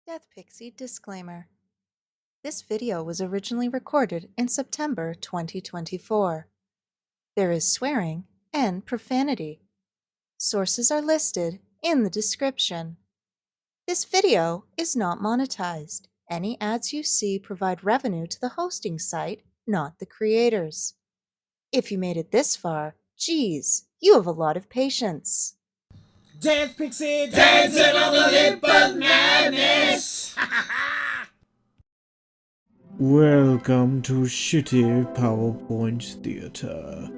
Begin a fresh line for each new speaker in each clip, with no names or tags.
Deathpixie disclaimer. This video was originally recorded in September 2024. There is swearing and profanity. Sources are listed in the description. This video is not monetized. Any ads you see provide revenue to the hosting site, not the creators. If you made it this far, geez, you have a lot of patience.
Deathpixie dancing on the lip of madness!
Welcome to Shitty PowerPoint Theater.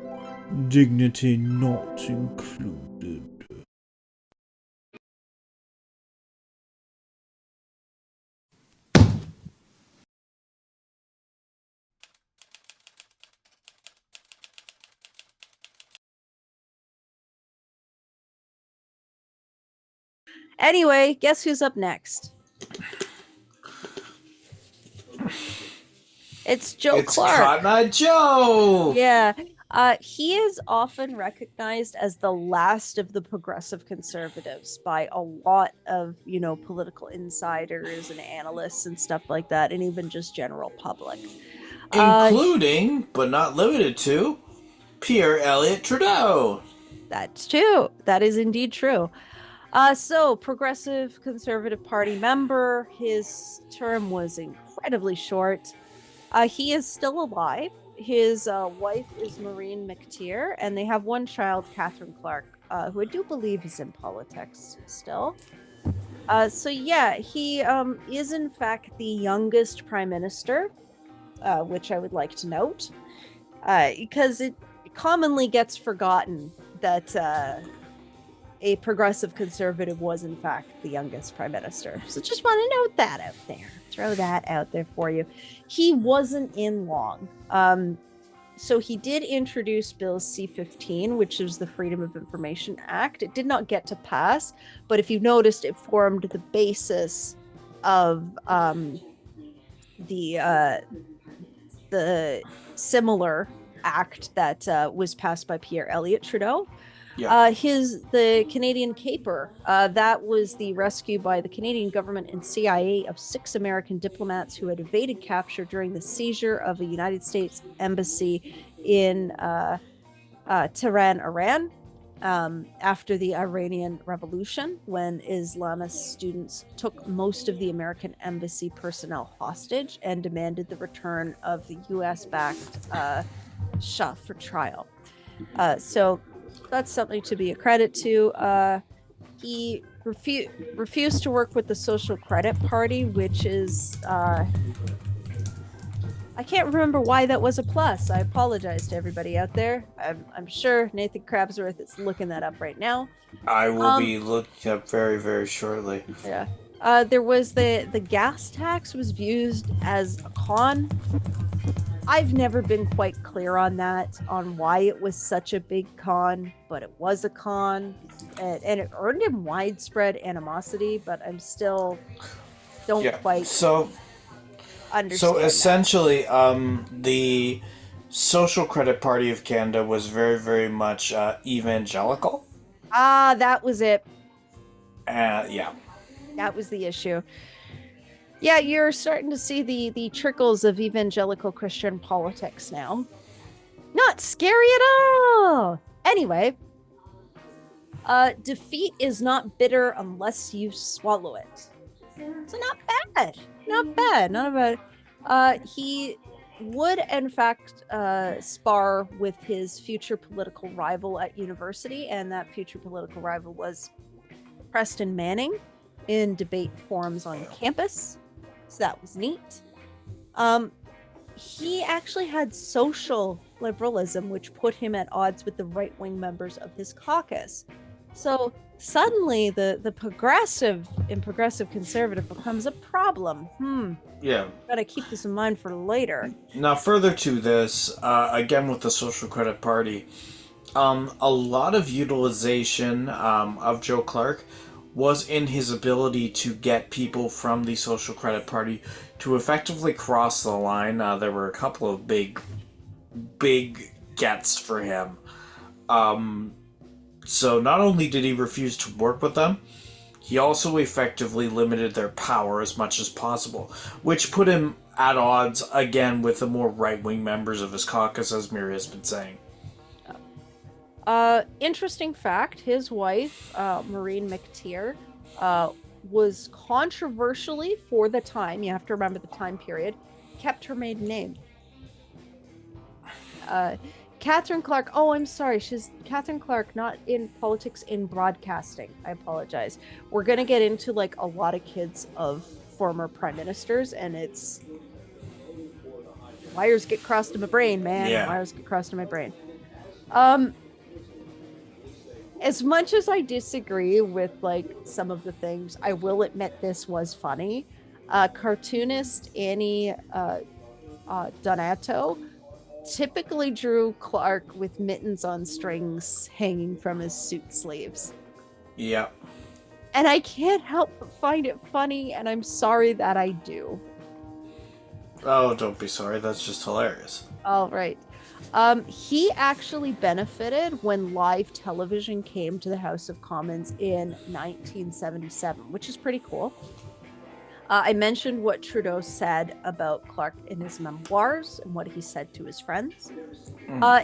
Dignity not included.
Anyway, guess who's up next? It's Joe Clark.
Cotton Eye Joe!
Yeah. He is often recognized as the last of the progressive conservatives by a lot of, political insiders and analysts and stuff like that, and even just general public.
Including, but not limited to, Pierre Elliot Trudeau.
That's true. That is indeed true. So, Progressive Conservative Party member, his term was incredibly short. He is still alive. His wife is Maureen McTeer, and they have one child, Catherine Clark, who I do believe is in politics still. He is in fact the youngest prime minister, which I would like to note, because it commonly gets forgotten that a progressive conservative was in fact the youngest prime minister. So just want to note that out there. Throw that out there for you. He wasn't in long. So he did introduce Bill C-15, which is the Freedom of Information Act. It did not get to pass, but if you noticed, it formed the basis of the similar act that was passed by Pierre Elliot Trudeau.
Yeah.
The Canadian Caper, that was the rescue by the Canadian government and CIA of 6 American diplomats who had evaded capture during the seizure of a United States embassy in Tehran, Iran, after the Iranian Revolution, when Islamist students took most of the American embassy personnel hostage and demanded the return of the U.S.-backed Shah for trial. So that's something to be a credit to. He refused to work with the Social Credit Party, which is I can't remember why that was a plus. I apologize to everybody out there. I'm sure Nathan Crabsworth is looking that up right now.
I will be looking up very, very shortly.
Yeah. There was the gas tax was viewed as a con. I've never been quite clear on that, on why it was such a big con, but it was a con, and it earned him widespread animosity, but I'm still don't quite understand.
So essentially, the Social Credit Party of Canada was very, very much evangelical.
That was it.
Yeah.
That was the issue. Yeah, you're starting to see the trickles of evangelical Christian politics now. Not scary at all! Anyway, defeat is not bitter unless you swallow it. So not bad. Not bad. He would, in fact, spar with his future political rival at university, and that future political rival was Preston Manning in debate forums on campus. So that was neat. He actually had social liberalism, which put him at odds with the right-wing members of his caucus. So suddenly the progressive conservative becomes a problem.
Yeah.
Gotta keep this in mind for later.
Now, further to this, again with the Social Credit Party, a lot of utilization of Joe Clark was in his ability to get people from the Social Credit Party to effectively cross the line. There were a couple of big gets for him. So not only did he refuse to work with them, He also effectively limited their power as much as possible, which put him at odds again with the more right-wing members of his caucus, as Miri has been saying.
Interesting fact, his wife, Maureen McTeer, was controversially, for the time, you have to remember the time period, kept her maiden name. Catherine Clark, oh, I'm sorry, she's Catherine Clark, not in politics, in broadcasting. I apologize. We're going to get into like a lot of kids of former prime ministers, and it's wires get crossed in my brain, man.
Yeah.
Wires get crossed in my brain. As much as I disagree with like some of the things, I will admit this was funny. Cartoonist Annie Donato typically drew Clark with mittens on strings hanging from his suit sleeves.
Yep.
And I can't help but find it funny, and I'm sorry that I do.
Oh, don't be sorry. That's just hilarious.
All right. He actually benefited when live television came to the House of Commons in 1977, which is pretty cool. I mentioned what Trudeau said about Clark in his memoirs and what he said to his friends.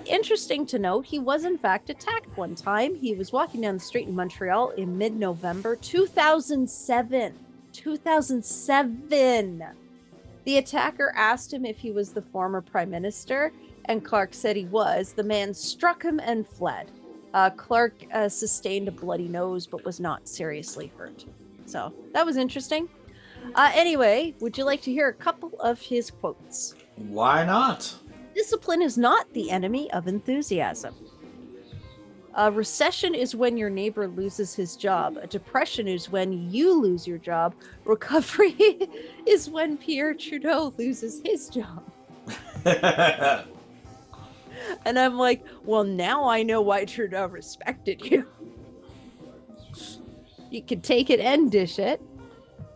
Interesting to note, he was in fact attacked one time. He was walking down the street in Montreal in mid-November 2007. 2007. The attacker asked him if he was the former prime minister, and Clark said he was. The man struck him and fled. Clark sustained a bloody nose but was not seriously hurt. So that was interesting. Anyway, would you like to hear a couple of his quotes?
Why not?
Discipline is not the enemy of enthusiasm. A recession is when your neighbor loses his job. A depression is when you lose your job. Recovery is when Pierre Trudeau loses his job. And I'm like, well, now I know why Trudeau respected you. You could take it and dish it.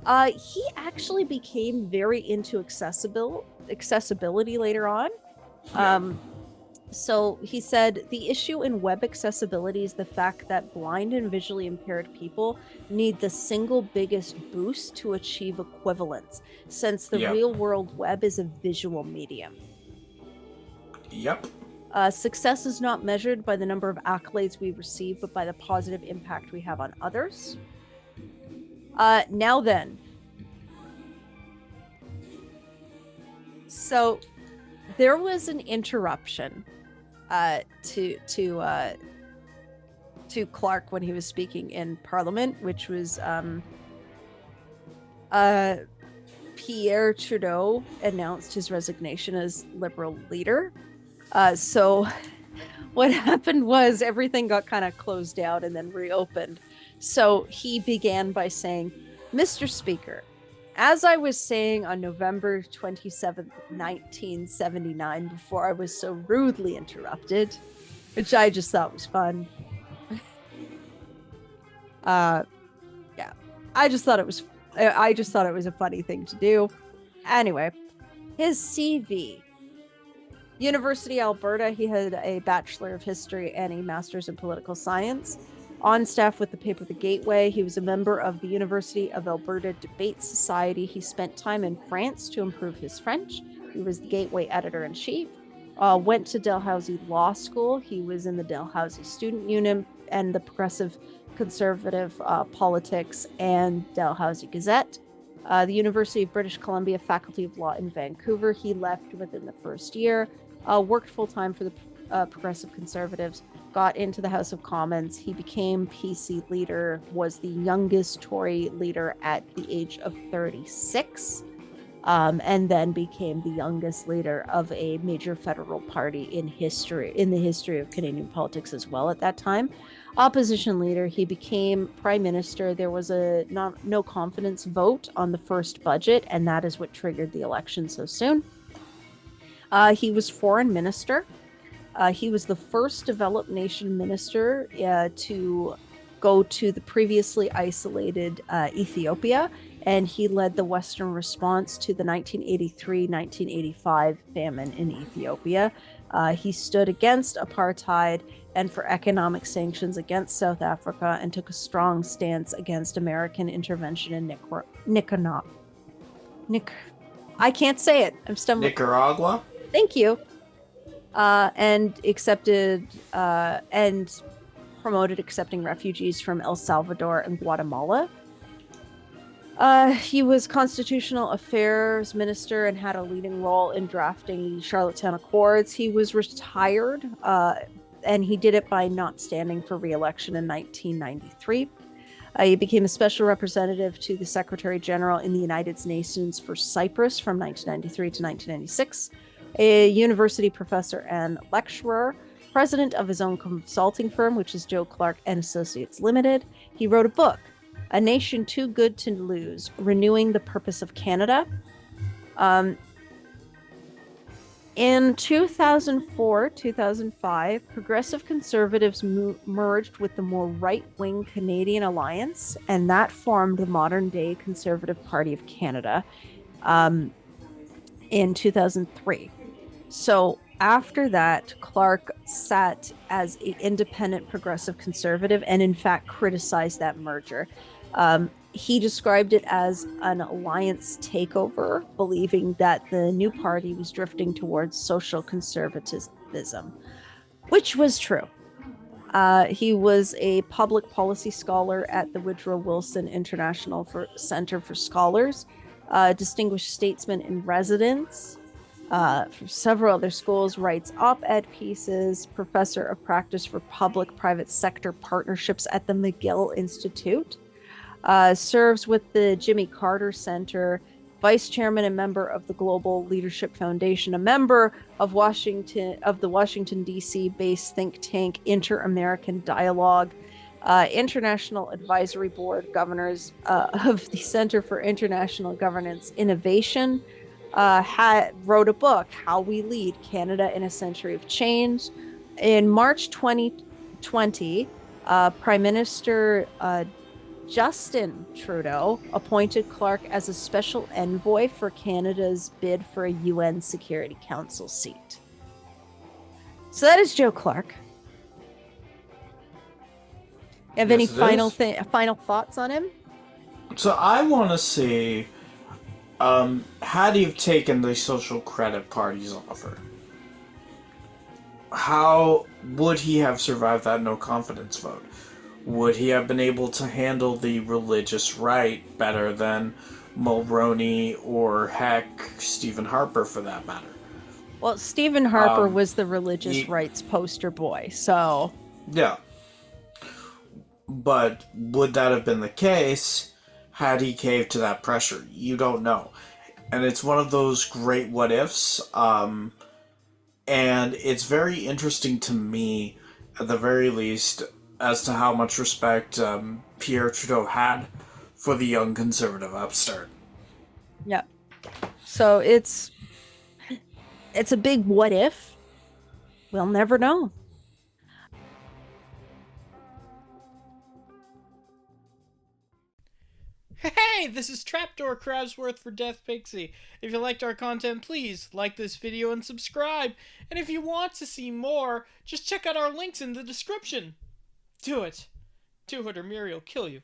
He actually became very into accessibility later on. So he said, the issue in web accessibility is the fact that blind and visually impaired people need the single biggest boost to achieve equivalence, since the real world web is a visual medium.
Yep.
Success is not measured by the number of accolades we receive, but by the positive impact we have on others. Now then. So there was an interruption to Clark when he was speaking in Parliament, which was Pierre Trudeau announced his resignation as Liberal leader. So what happened was everything got kind of closed down and then reopened. So he began by saying, Mr. Speaker, as I was saying on November 27th, 1979, before I was so rudely interrupted, which I just thought was fun. Yeah, I just thought it was a funny thing to do. Anyway, his CV. University of Alberta, he had a Bachelor of History and a Master's in Political Science. On staff with the paper The Gateway, he was a member of the University of Alberta Debate Society. He spent time in France to improve his French. He was the Gateway editor-in-chief. Went to Dalhousie Law School. He was in the Dalhousie Student Union and the Progressive Conservative Politics and Dalhousie Gazette. The University of British Columbia Faculty of Law in Vancouver. He left within the first year. Worked full-time for the Progressive Conservatives. Got into the House of Commons. He became PC leader, was the youngest Tory leader at the age of 36, and then became the youngest leader of a major federal party in the history of Canadian politics as well at that time. Opposition leader, he became prime minister. There was a no confidence vote on the first budget, and that is what triggered the election so soon. He was foreign minister. He was the first developed nation minister to go to the previously isolated Ethiopia, and he led the Western response to the 1983-1985 famine in Ethiopia. He stood against apartheid and for economic sanctions against South Africa, and took a strong stance against American intervention in I can't say it. I'm stumbling.
Nicaragua?
Thank you. And accepted and promoted accepting refugees from El Salvador and Guatemala. He was constitutional affairs minister and had a leading role in drafting the Charlottetown Accords. He was retired, and he did it by not standing for re-election in 1993. He became a special representative to the Secretary General in the United Nations for Cyprus from 1993 to 1996. A university professor and lecturer, president of his own consulting firm, which is Joe Clark and Associates Limited. He wrote a book, A Nation Too Good to Lose, Renewing the Purpose of Canada. In 2004-2005, progressive conservatives merged with the more right-wing Canadian Alliance, and that formed the modern-day Conservative Party of Canada in 2003. So after that, Clark sat as an independent progressive conservative and in fact criticized that merger. He described it as an alliance takeover, believing that the new party was drifting towards social conservatism, which was true. He was a public policy scholar at the Woodrow Wilson International Center for Scholars, distinguished statesman in residence for several other schools, writes op-ed pieces, professor of practice for public-private sector partnerships at the McGill Institute, serves with the Jimmy Carter Center, vice chairman and member of the Global Leadership Foundation, a member of the Washington, D.C. based think tank Inter-American Dialogue, International Advisory Board governors of the Center for International Governance Innovation, wrote a book, How We Lead Canada in a Century of Change. In March 2020, Prime Minister Justintrudeau appointed Clark as a special envoy for Canada's bid for a UN Security Council seat. So that is Joe Clark. Have any final thoughts on him?
So I want to see, had he have taken the Social Credit Party's offer, how would he have survived that no confidence vote? Would he have been able to handle the religious right better than Mulroney or, heck, Stephen Harper for that matter?
Well, Stephen Harper was the religious rights poster boy, so...
Yeah. But would that have been the case had he caved to that pressure? You don't know. And it's one of those great what-ifs, and it's very interesting to me, at the very least, as to how much respect Pierre Trudeau had for the young conservative upstart.
Yeah. So it's a big what if. We'll never know.
Hey, this is Trapdoor Crabsworth for deathpixie. If you liked our content, please like this video and subscribe. And if you want to see more, just check out our links in the description. Do it. Do it or Mary will kill you.